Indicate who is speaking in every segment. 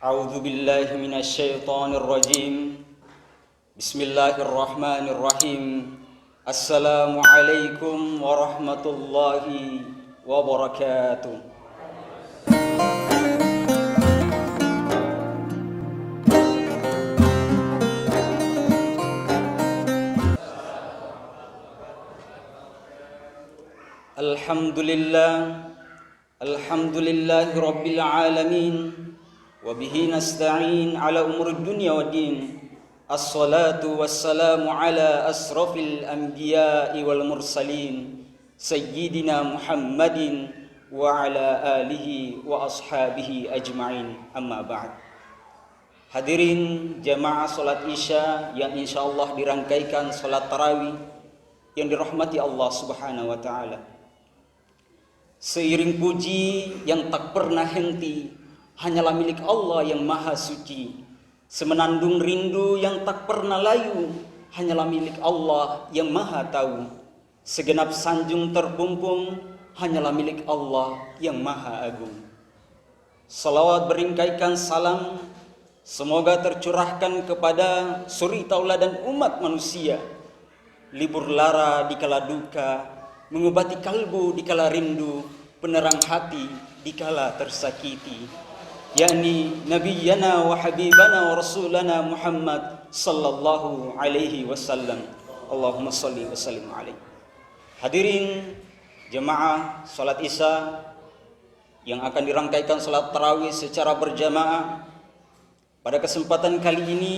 Speaker 1: A'udzu billahi minasyaitonir rajim. Bismillahirrahmanirrahim. Assalamualaikum warahmatullahi wabarakatuh. Alhamdulillahi rabbil alamin. Wabihi nasta'in ala umur dunya wa din. Assalatu wassalamu ala asrafil anbiya'i wal mursalin Sayyidina Muhammadin wa ala alihi wa ashabihi ajma'in. Amma ba'd. Hadirin jamaah salat isya yang insyaallah dirangkaikan salat tarawih yang dirahmati Allah subhanahu wa ta'ala. Seiring puji yang tak pernah henti hanyalah milik Allah yang maha suci. Semenandung rindu yang tak pernah layu hanyalah milik Allah yang maha tahu. Segenap sanjung terpumpung hanyalah milik Allah yang maha agung. Salawat beringkaikan salam semoga tercurahkan kepada suri tauladan umat manusia. Libur lara dikala duka, mengobati kalbu dikala rindu, penerang hati dikala tersakiti, yakni nabiyyana wa habibana wa rasulana Muhammad sallallahu alaihi wasallam. Allahumma salli wa sallim alaihi. Hadirin jemaah salat isya yang akan dirangkaikan salat tarawih secara berjamaah, pada kesempatan kali ini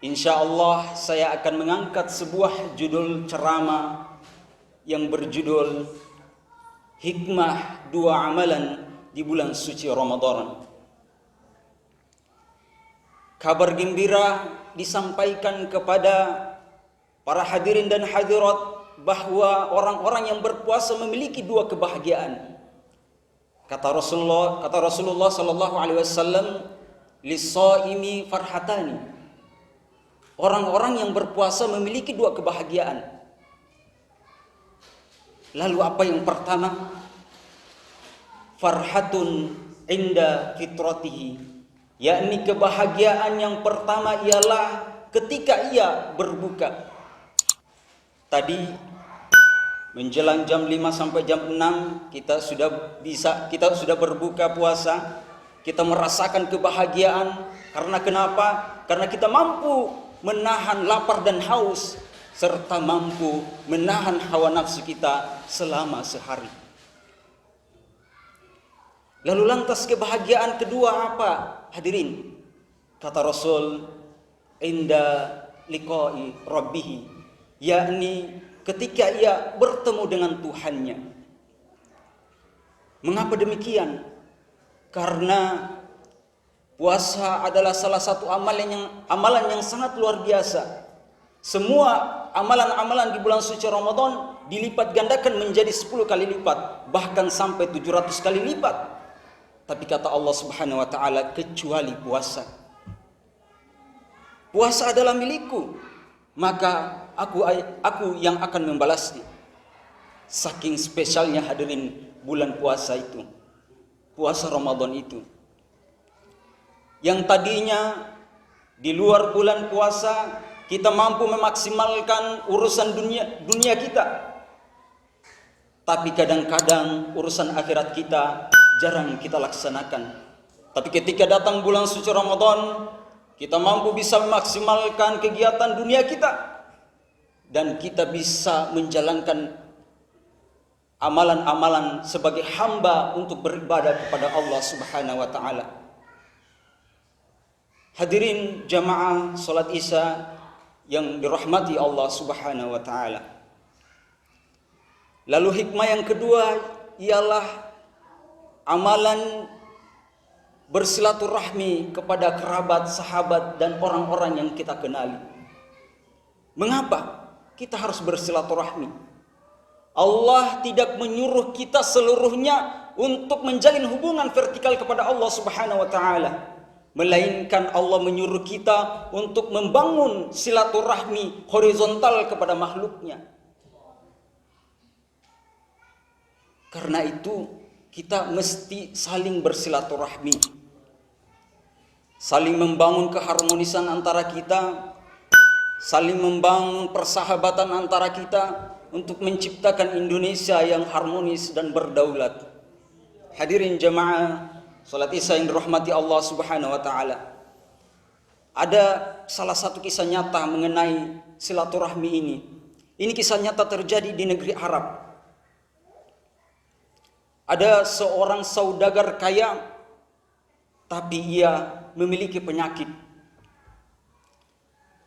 Speaker 1: insyaallah saya akan mengangkat sebuah judul ceramah yang berjudul Hikmah Dua Amalan di bulan suci Ramadan. Kabar gembira disampaikan kepada para hadirin dan hadirat bahwa orang-orang yang berpuasa memiliki dua kebahagiaan. Kata Rasulullah sallallahu alaihi wasallam, "Lis-shaimi farhatani." Orang-orang yang berpuasa memiliki dua kebahagiaan. Lalu apa yang pertama? Farhatun inda fitratihi, yakni kebahagiaan yang pertama ialah ketika ia berbuka. Tadi menjelang jam 5 sampai jam 6 kita sudah berbuka puasa. Kita merasakan kebahagiaan karena kenapa? Karena kita mampu menahan lapar dan haus serta mampu menahan hawa nafsu kita selama sehari. Lalu lantas kebahagiaan kedua apa? Hadirin, kata Rasul, inda liqa'i rabbih, yakni ketika ia bertemu dengan Tuhannya. Mengapa demikian? Karena puasa adalah salah satu amalan yang sangat luar biasa. Semua amalan-amalan di bulan suci Ramadan dilipat gandakan menjadi 10 kali lipat, bahkan sampai 700 kali lipat. Tapi kata Allah subhanahu wa ta'ala, kecuali puasa. Puasa adalah milikku, maka aku yang akan membalasnya. Saking spesialnya hadirin bulan puasa itu, puasa Ramadan itu, yang tadinya di luar bulan puasa kita mampu memaksimalkan urusan dunia kita, tapi kadang-kadang urusan akhirat kita jarang kita laksanakan. Tapi ketika datang bulan suci Ramadan, kita mampu bisa memaksimalkan kegiatan dunia kita, dan kita bisa menjalankan amalan-amalan sebagai hamba untuk beribadah kepada Allah subhanahu wa ta'ala. Hadirin jamaah salat isya yang dirahmati Allah subhanahu wa ta'ala. Lalu hikmah yang kedua ialah amalan bersilaturahmi kepada kerabat, sahabat, dan orang-orang yang kita kenali. Mengapa kita harus bersilaturahmi? Allah tidak menyuruh kita seluruhnya untuk menjalin hubungan vertikal kepada Allah subhanahu wa ta'ala, melainkan Allah menyuruh kita untuk membangun silaturahmi horizontal kepada makhluknya. Karena itu kita mesti saling bersilaturahmi. saling membangun keharmonisan antara kita, saling membangun persahabatan antara kita untuk menciptakan Indonesia yang harmonis dan berdaulat. Hadirin jamaah salat Isya yang dirahmati Allah Subhanahu wa taala. Ada salah satu kisah nyata mengenai silaturahmi ini. Ini kisah nyata terjadi di negeri Arab. Ada seorang saudagar kaya, tapi ia memiliki penyakit.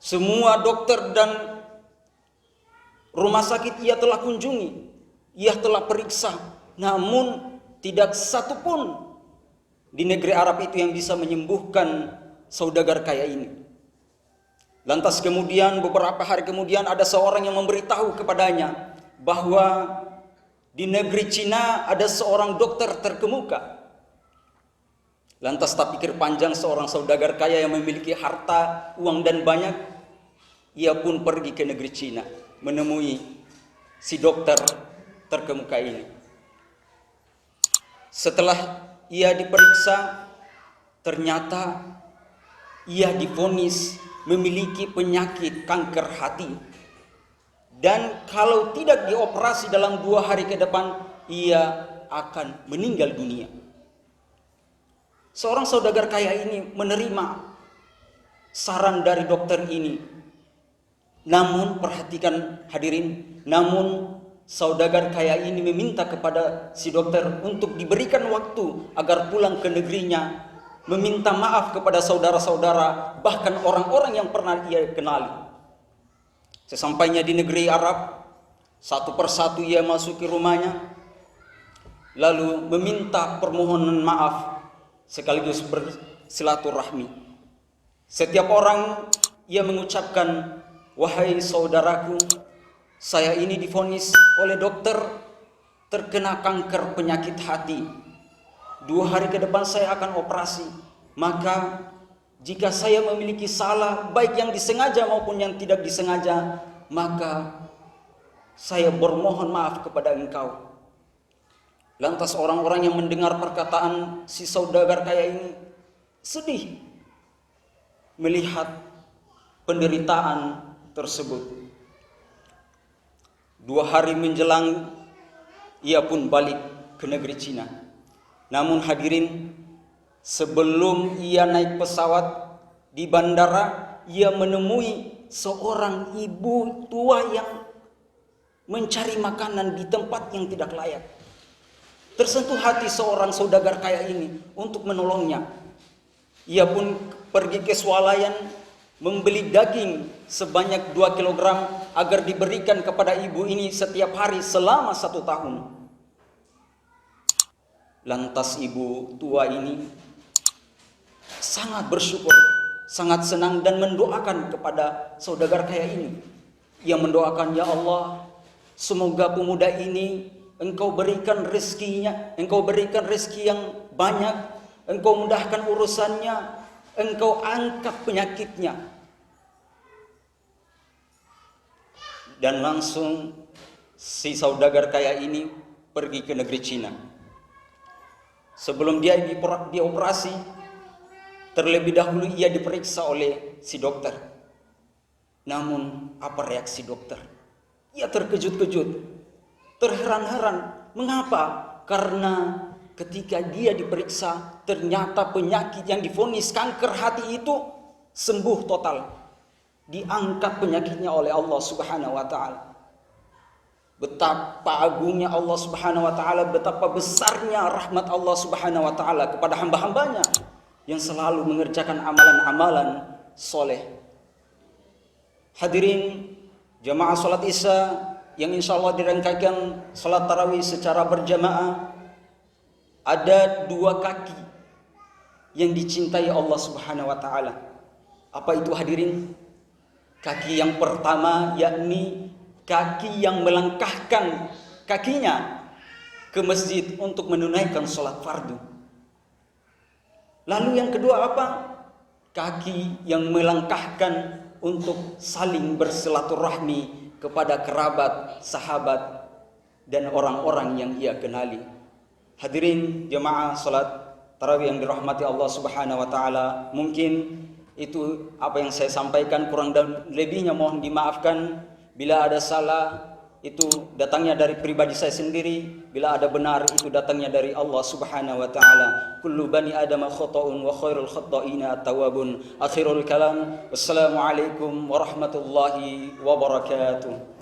Speaker 1: Semua dokter dan rumah sakit ia telah kunjungi, ia telah periksa, namun tidak satu pun di negeri Arab itu yang bisa menyembuhkan saudagar kaya ini. Lantas kemudian beberapa hari kemudian ada seorang yang memberitahu kepadanya bahwa di negeri Cina ada seorang dokter terkemuka. Lantas tak pikir panjang, seorang saudagar kaya yang memiliki harta, uang dan banyak, ia pun pergi ke negeri Cina menemui si dokter terkemuka ini. Setelah ia diperiksa, ternyata ia divonis memiliki penyakit kanker hati. Dan kalau tidak dioperasi dalam 2 hari ke depan, ia akan meninggal dunia. Seorang saudagar kaya ini menerima saran dari dokter ini. Namun perhatikan hadirin, namun saudagar kaya ini meminta kepada si dokter untuk diberikan waktu agar pulang ke negerinya, meminta maaf kepada saudara-saudara, bahkan orang-orang yang pernah ia kenali. Sesampainya di negeri Arab, satu persatu ia masuki rumahnya, lalu meminta permohonan maaf sekaligus bersilaturahmi. Setiap orang ia mengucapkan, "Wahai saudaraku, saya ini divonis oleh dokter terkena kanker penyakit hati. 2 hari ke depan saya akan operasi. Maka jika saya memiliki salah, baik yang disengaja maupun yang tidak disengaja, maka saya bermohon maaf kepada engkau." Lantas orang-orang yang mendengar perkataan si saudagar kaya ini sedih melihat penderitaan tersebut. 2 hari menjelang, ia pun balik ke negeri Cina. Namun hadirin, sebelum ia naik pesawat di bandara, ia menemui seorang ibu tua yang mencari makanan di tempat yang tidak layak. Tersentuh hati seorang saudagar kaya ini untuk menolongnya. Ia pun pergi ke swalayan membeli daging sebanyak 2 kilogram agar diberikan kepada ibu ini setiap hari selama 1 tahun. Lantas ibu tua ini sangat bersyukur, sangat senang dan mendoakan kepada saudagar kaya ini. Ia mendoakan, "Ya Allah, semoga pemuda ini Engkau berikan rezekinya, Engkau berikan rezeki yang banyak, Engkau mudahkan urusannya, Engkau angkat penyakitnya." Dan langsung si saudagar kaya ini pergi ke negeri Cina. Sebelum dia dioperasi, terlebih dahulu ia diperiksa oleh si dokter. Namun apa reaksi dokter? Ia terkejut-kejut, terheran-heran. Mengapa? Karena ketika dia diperiksa, ternyata penyakit yang divonis kanker hati itu sembuh total. Diangkat penyakitnya oleh Allah Subhanahu wa taala. Betapa agungnya Allah Subhanahu wa taala, betapa besarnya rahmat Allah Subhanahu wa taala kepada hamba-hambanya yang selalu mengerjakan amalan-amalan soleh. Hadirin jamaah salat Isya yang insyaallah dirangkaikan salat tarawih secara berjamaah, ada 2 kaki yang dicintai Allah Subhanahu wa taala. Apa itu hadirin? Kaki yang pertama yakni kaki yang melangkahkan kakinya ke masjid untuk menunaikan sholat fardu. Lalu yang kedua apa? Kaki yang melangkahkan untuk saling bersilaturahmi kepada kerabat, sahabat, dan orang-orang yang ia kenali. Hadirin jemaah sholat tarawih yang dirahmati Allah Subhanahu wa taala. Mungkin itu apa yang saya sampaikan, kurang dan lebihnya mohon dimaafkan. Bila ada salah itu datangnya dari pribadi saya sendiri, bila ada benar itu datangnya dari Allah Subhanahu wa taala. Kullu bani adama khata'un wa khairul khata'ina at-tawwabun. Akhirul kalam. Wassalamualaikum warahmatullahi wabarakatuh.